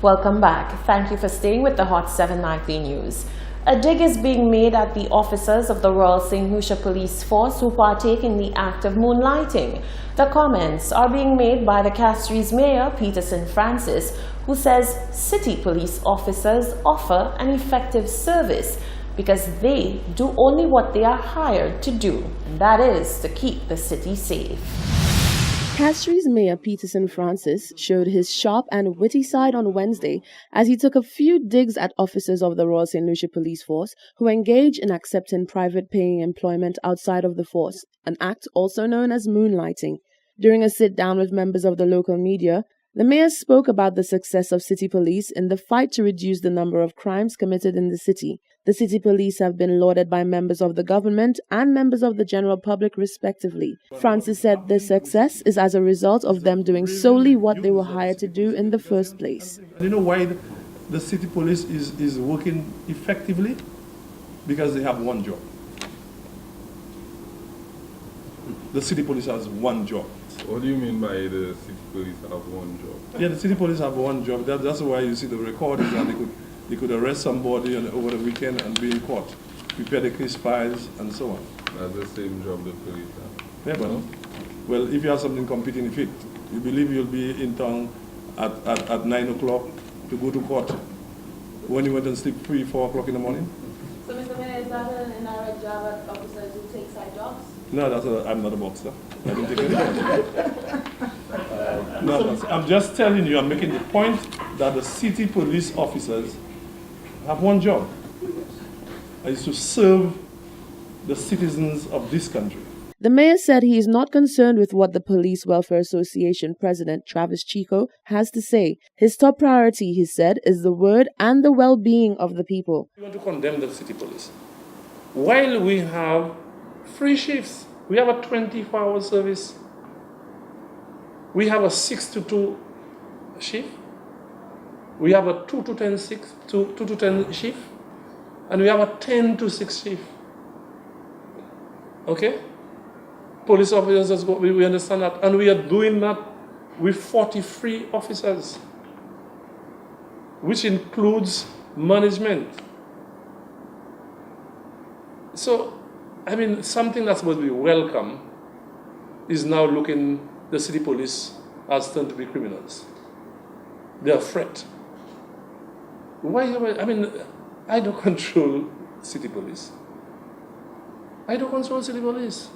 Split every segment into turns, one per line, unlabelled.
Welcome back. Thank you for staying with the Hot 7 Nightly News. A dig is being made at the officers of the Royal St. Lucia Police Force who partake in the act of moonlighting. The comments are being made by the Castries Mayor, Peterson Francis, who says city police officers offer an effective service because they do only what they are hired to do, and that is to keep the city safe.
Castries Mayor Peterson Francis showed his sharp and witty side on Wednesday as he took a few digs at officers of the Royal St. Lucia Police Force who engage in accepting private paying employment outside of the force, an act also known as moonlighting. During a sit-down with members of the local media, the mayor spoke about the success of city police in the fight to reduce the number of crimes committed in the city. The city police have been lauded by members of the government and members of the general public respectively. Francis said this success is as a result of them doing solely what they were hired to do in the first place.
You know why the city police is working effectively? Because they have one job. The city police has one job.
What do you mean by the city police have one job?
Yeah, the city police have one job. That's why you see the recordings that they could arrest somebody over the weekend and be in court, prepare the case files and so on.
That's the same job the police have.
Yeah, but well, if you have something competing with it, you believe you'll be in town at 9 o'clock to go to court when you went and sleep 3, 4 o'clock in the morning?
So, Mr. Mayor, is that an indirect job at officers who take side jobs?
No, I'm not a boxer. I don't take any boxer. No, I'm just telling you, I'm making the point that the city police officers have one job. Is to serve the citizens of this country.
The mayor said he is not concerned with what the Police Welfare Association president, Travis Chico, has to say. His top priority, he said, is the word and the well-being of the people.
We want to condemn the city police. While we have free shifts, we have a 24-hour service. We have a 6 to 2 shift. We have a 2 to 10 shift. And we have a 10 to 6 shift. Okay? Police officers, we understand that. And we are doing that with 43 officers, which includes management. So, I mean, something that's supposed to be welcome is now looking the city police as turned to be criminals. They're a threat. Why? I mean, I don't control city police. I don't control city police.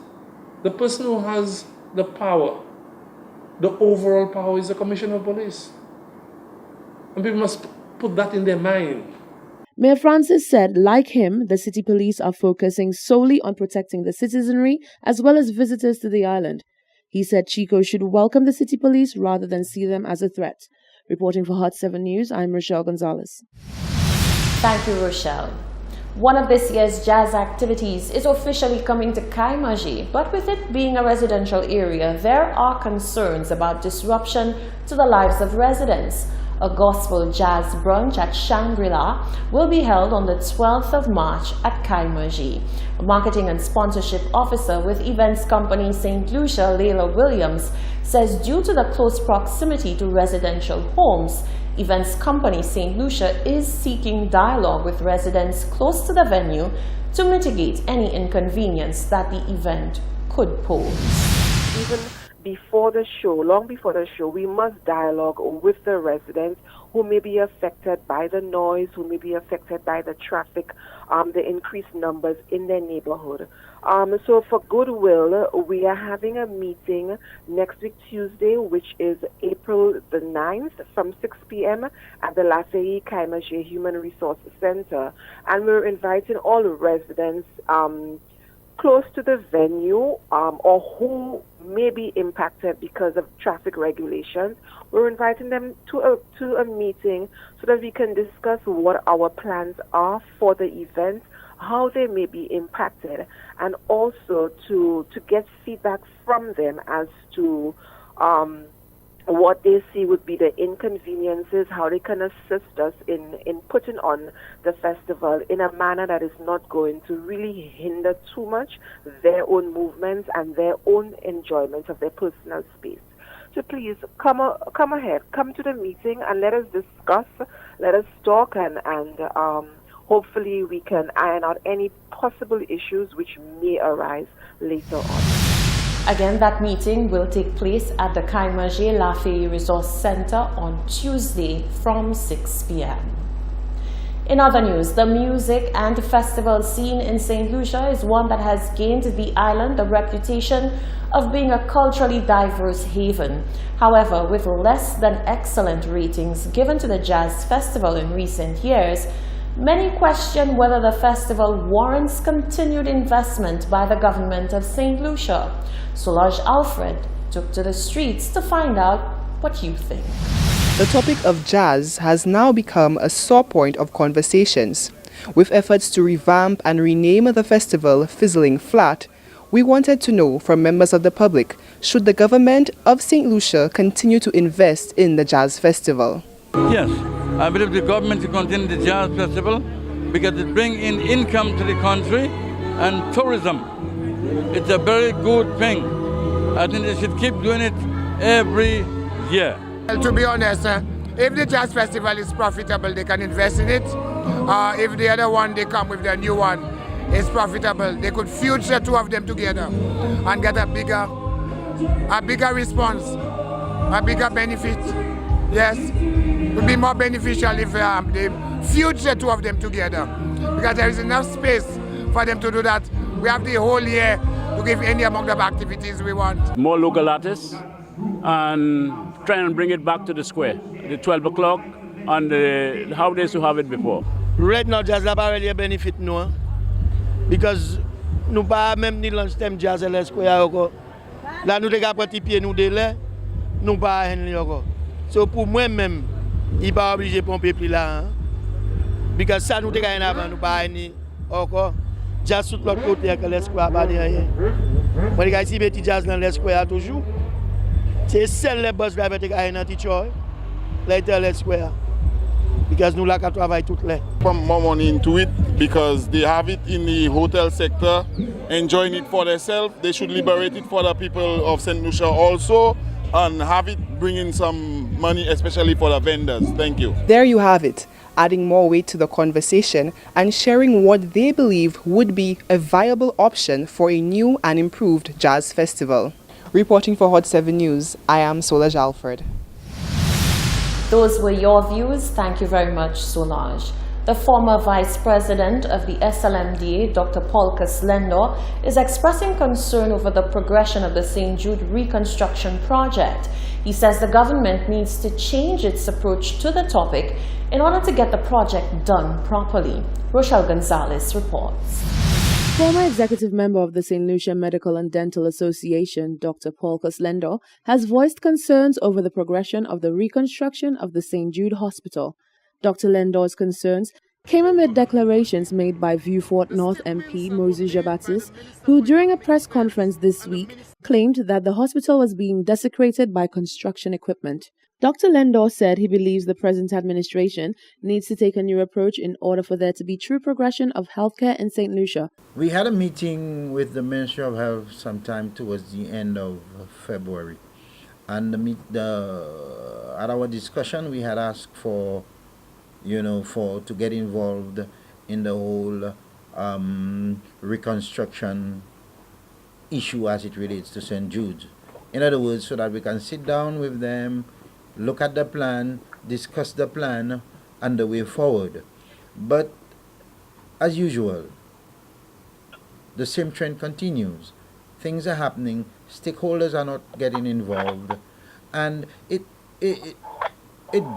The person who has the power, the overall power, is the commissioner of police. And people must put that in their mind.
Mayor Francis said, like him, the city police are focusing solely on protecting the citizenry as well as visitors to the island. He said Chico should welcome the city police rather than see them as a threat. Reporting for Hot 7 News, I'm Rochelle Gonzalez.
Thank you, Rochelle. One of this year's jazz activities is officially coming to Kaimaji, but with it being a residential area, there are concerns about disruption to the lives of residents. A gospel jazz brunch at Shangri-La will be held on the 12th of March at Kaimaji. A marketing and sponsorship officer with events company St. Lucia, Layla Williams, says due to the close proximity to residential homes, events company St. Lucia is seeking dialogue with residents close to the venue to mitigate any inconvenience that the event could pose.
Even before the show, long before the show, we must dialogue with the residents who may be affected by the noise, who may be affected by the traffic, the increased numbers in their neighborhood. So for goodwill, we are having a meeting next week Tuesday, which is April the 9th from 6 p.m. at the Lafayette Kaimaji Human Resource Center. And we're inviting all residents close to the venue or who may be impacted because of traffic regulations. We're inviting them to a meeting so that we can discuss what our plans are for the event, how they may be impacted, and also to get feedback from them as to what they see would be the inconveniences, how they can assist us in putting on the festival in a manner that is not going to really hinder too much their own movements and their own enjoyment of their personal space. So please come ahead, come to the meeting and let us discuss, let us talk, and hopefully we can iron out any possible issues which may arise later on.
Again, that meeting will take place at the Kaimaje Lafayette Resource Center on Tuesday from 6 p.m. In other news, the music and festival scene in St. Lucia is one that has gained the island the reputation of being a culturally diverse haven. However, with less than excellent ratings given to the Jazz Festival in recent years, many question whether the festival warrants continued investment by the government of St. Lucia. Solange Alfred took to the streets to find out what you think.
The topic of jazz has now become a sore point of conversations. With efforts to revamp and rename the festival fizzling flat, we wanted to know from members of the public, should the government of St. Lucia continue to invest in the jazz festival?
Yes, I believe the government should continue the jazz festival because it brings in income to the country and tourism. It's a very good thing. I think they should keep doing it every year.
Well, to be honest, if the jazz festival is profitable, they can invest in it. If the other one, they come with their new one, is profitable, they could fuse the two of them together and get a bigger response, a bigger benefit. Yes, it would be more beneficial if they fuse the two of them together, because there is enough space for them to do that. We have the whole year to give any amount of activities we want.
More local artists and try and bring it back to the square, the 12 o'clock and how they used to have it before.
Right now, jazz n'a pas really a benefit no, because nous pas même ni lunchtime jazz à la square encore. Là nous devons prendre pied nous délai, nous pas hen encore. So pour moi même, il pas obligé pomper plus là, because ça nous devons en avant nous pas ni encore. Jazz tout l'autre côté que la square pas derrière. Moi les ici petit jazz dans la square toujours. C'est seul les boss driver qui a un teacher, la square. Because nous là qu'à travailler toutes les.
Put more money into it because they have it in the hotel sector, enjoying it for themselves. They should liberate it for the people of St. Lucia also and have it bring in some money, especially for the vendors. Thank you.
There you have it, adding more weight to the conversation and sharing what they believe would be a viable option for a new and improved jazz festival. Reporting for Hot 7 News, I am Solange Alfred.
Those were your views. Thank you very much, Solange. The former Vice President of the SLMDA, Dr. Paul Caslendor, is expressing concern over the progression of the St. Jude reconstruction project. He says the government needs to change its approach to the topic in order to get the project done properly. Rochelle Gonzalez reports.
Former executive member of the St. Lucia Medical and Dental Association, Dr. Paul Caslendor, has voiced concerns over the progression of the reconstruction of the St. Jude Hospital. Dr. Lendor's concerns came amid declarations made by Vieux-Fort North MP Moses Jabatis, who during a press conference this week claimed that the hospital was being desecrated by construction equipment. Dr. Lendor said he believes the present administration needs to take a new approach in order for there to be true progression of healthcare in St. Lucia.
We had a meeting with the Ministry of Health sometime towards the end of February. And at our discussion, we had asked to get involved in the whole reconstruction issue as it relates to St. Jude's. In other words, so that we can sit down with them, look at the plan, discuss the plan and the way forward. But as usual, the same trend continues. Things are happening, stakeholders are not getting involved, and it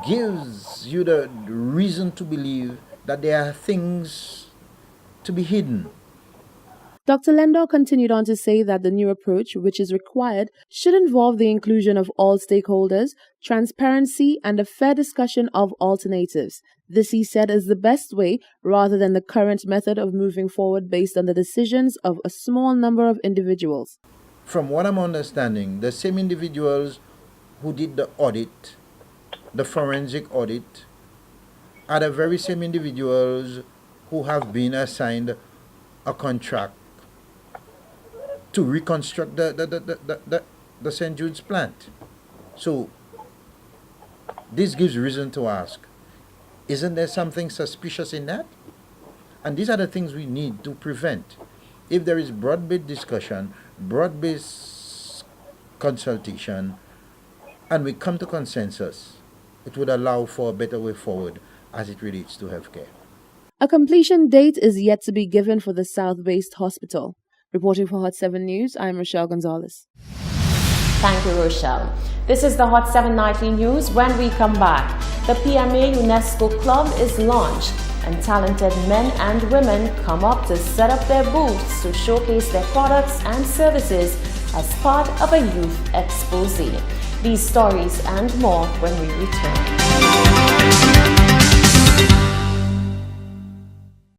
gives you the reason to believe that there are things to be hidden.
Dr. Lendor continued on to say that the new approach, which is required, should involve the inclusion of all stakeholders, transparency, and a fair discussion of alternatives. This, he said, is the best way, rather than the current method of moving forward based on the decisions of a small number of individuals.
From what I'm understanding, the same individuals who did the audit, the forensic audit, are the very same individuals who have been assigned a contract to reconstruct the St. Jude's plant. So this gives reason to ask, isn't there something suspicious in that? And these are the things we need to prevent. If there is broad-based discussion, broad-based consultation, and we come to consensus, it would allow for a better way forward as it relates to healthcare.
A completion date is yet to be given for the South-based hospital. Reporting for Hot 7 News, I'm Rochelle Gonzalez.
Thank you, Rochelle. This is the Hot 7 Nightly News. When we come back, the PMA UNESCO Club is launched, and talented men and women come up to set up their booths to showcase their products and services as part of a youth expose. These stories and more when we return.